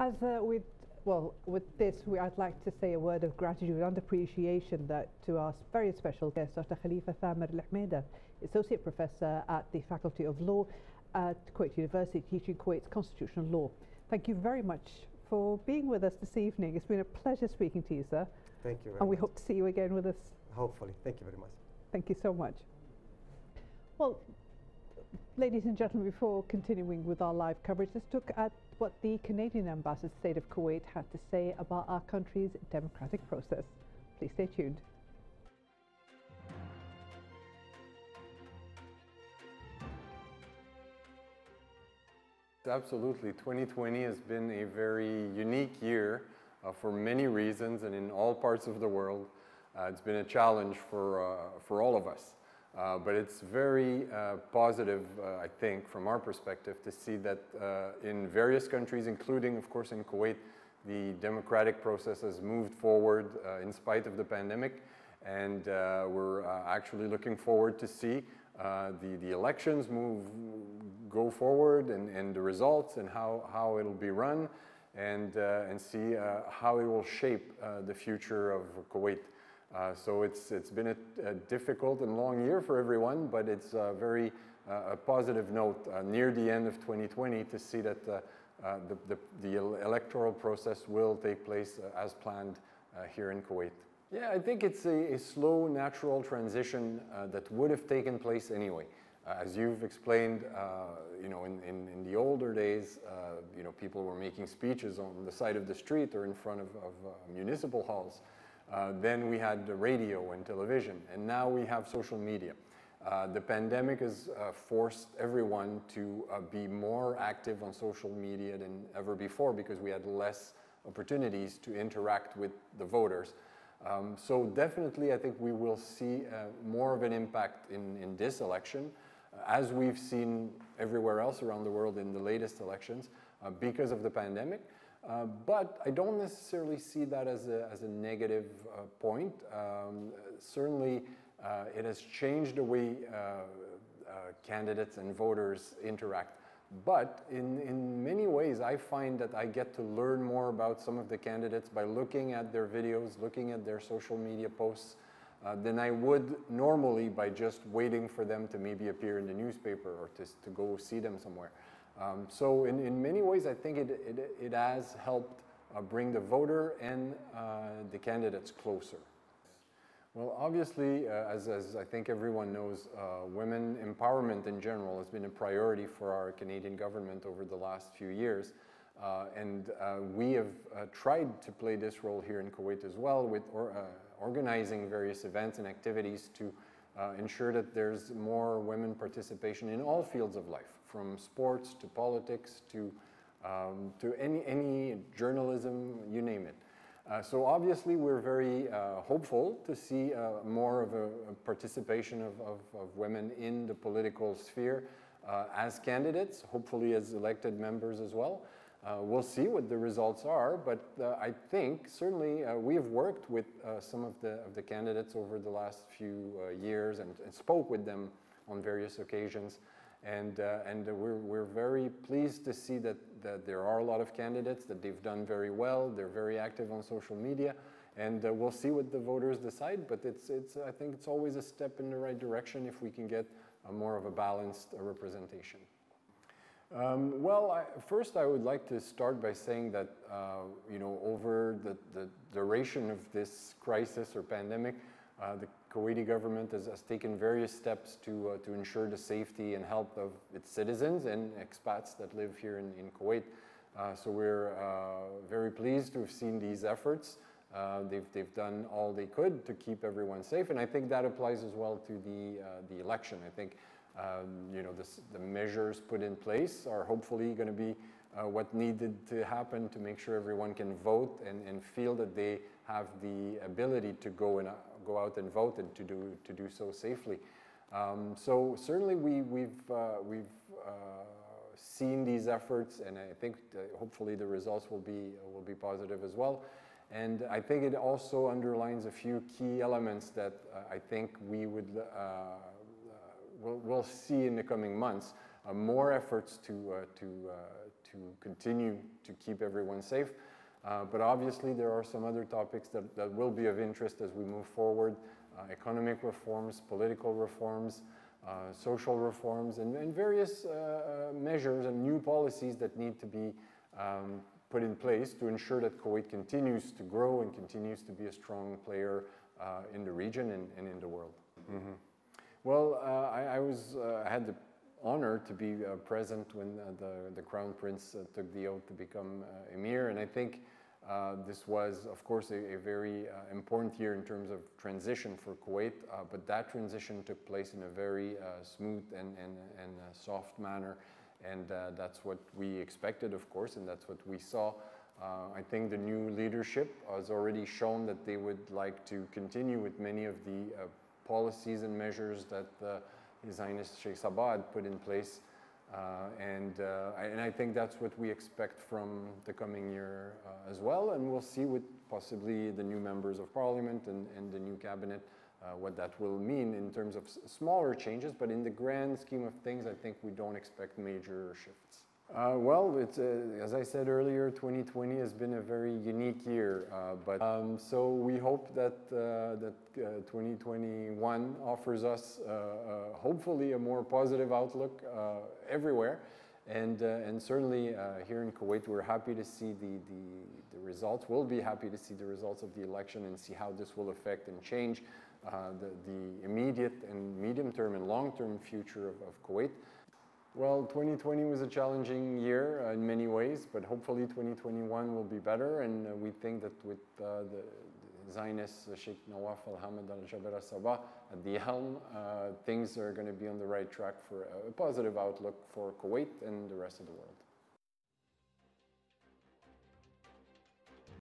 As with this, I'd like to say a word of gratitude and appreciation to our very special guest, Dr. Khalifa Thamer Al-Hmeida, Associate Professor at the Faculty of Law at Kuwait University, teaching Kuwait's constitutional law. Thank you very much for being with us this evening. It's been a pleasure speaking to you, sir. Thank you very much. And we hope to see you again with us. Hopefully. Thank you very much. Thank you so much. Well, ladies and gentlemen, before continuing with our live coverage, let's look at what the Canadian Ambassador to the State of Kuwait had to say about our country's democratic process. Please stay tuned. Absolutely. 2020 has been a very unique year for many reasons, and in all parts of the world. It's been a challenge for all of us. But it's very positive, I think, from our perspective, to see that in various countries, including, of course, in Kuwait, the democratic process has moved forward in spite of the pandemic. And we're actually looking forward to see the elections go forward and the results and how it'll be run and see how it will shape the future of Kuwait. So it's been a difficult and long year for everyone, but it's very a positive note near the end of 2020 to see that the electoral process will take place as planned here in Kuwait. Yeah, I think it's a slow, natural transition that would have taken place anyway. As you've explained, you know, in the older days, you know, people were making speeches on the side of the street or in front of municipal halls. Then we had the radio and television, and now we have social media. The pandemic has forced everyone to be more active on social media than ever before because we had less opportunities to interact with the voters. So definitely I think we will see more of an impact in this election, as we've seen everywhere else around the world in the latest elections because of the pandemic. But I don't necessarily see that as a negative point. Certainly, it has changed the way candidates and voters interact. But in many ways, I find that I get to learn more about some of the candidates by looking at their videos, looking at their social media posts, than I would normally by just waiting for them to maybe appear in the newspaper or to go see them somewhere. So in many ways, I think it has helped bring the voter and the candidates closer. Well, obviously, as I think everyone knows, women empowerment in general has been a priority for our Canadian government over the last few years. And we have tried to play this role here in Kuwait as well with organizing various events and activities to ensure that there's more women participation in all fields of life, from sports to politics to any journalism, you name it. So obviously we're very hopeful to see more of a participation of women in the political sphere as candidates, hopefully as elected members as well. We'll see what the results are, but I think certainly we have worked with some of the candidates over the last few years and spoke with them on various occasions. And we're very pleased to see that there are a lot of candidates, that they've done very well, they're very active on social media, and we'll see what the voters decide, but I think it's always a step in the right direction if we can get more of a balanced representation. Well, first I would like to start by saying that, you know, over the duration of this crisis or pandemic, the Kuwaiti government has taken various steps to ensure the safety and health of its citizens and expats that live here in Kuwait. So we're very pleased to have seen these efforts. They've done all they could to keep everyone safe, and I think that applies as well to the election. I think you know, the measures put in place are hopefully going to be what needed to happen to make sure everyone can vote and feel that they have the ability to go out and vote and to do so safely. So certainly we've seen these efforts, and I think hopefully the results will be positive as well. And I think it also underlines a few key elements that I think we would we'll see in the coming months. More efforts to to continue to keep everyone safe. But obviously there are some other topics that will be of interest as we move forward. Economic reforms, political reforms, social reforms, and various measures and new policies that need to be put in place to ensure that Kuwait continues to grow and continues to be a strong player in the region and in the world. Mm-hmm. Well, I had the honor to be present when the Crown Prince took the oath to become Emir, and I think this was, of course, a very important year in terms of transition for Kuwait, but that transition took place in a very smooth and soft manner, and that's what we expected, of course, and that's what we saw. I think the new leadership has already shown that they would like to continue with many of the policies and measures that His Highness Sheikh Sabah had put in place. And I think that's what we expect from the coming year as well, and we'll see with possibly the new members of parliament and the new cabinet what that will mean in terms of smaller changes, but in the grand scheme of things I think we don't expect major shifts. Well, it's, as I said earlier, 2020 has been a very unique year, so we hope that 2021 offers us hopefully a more positive outlook everywhere, and certainly here in Kuwait we're happy to see the results. We'll be happy to see the results of the election and see how this will affect and change the immediate and medium-term and long-term future of Kuwait. Well, 2020 was a challenging year in many ways, but hopefully 2021 will be better, and we think that with His Highness Sheikh Nawaf Al Hamad Al Jaber Al Sabah at the helm, things are going to be on the right track for a positive outlook for Kuwait and the rest of the world.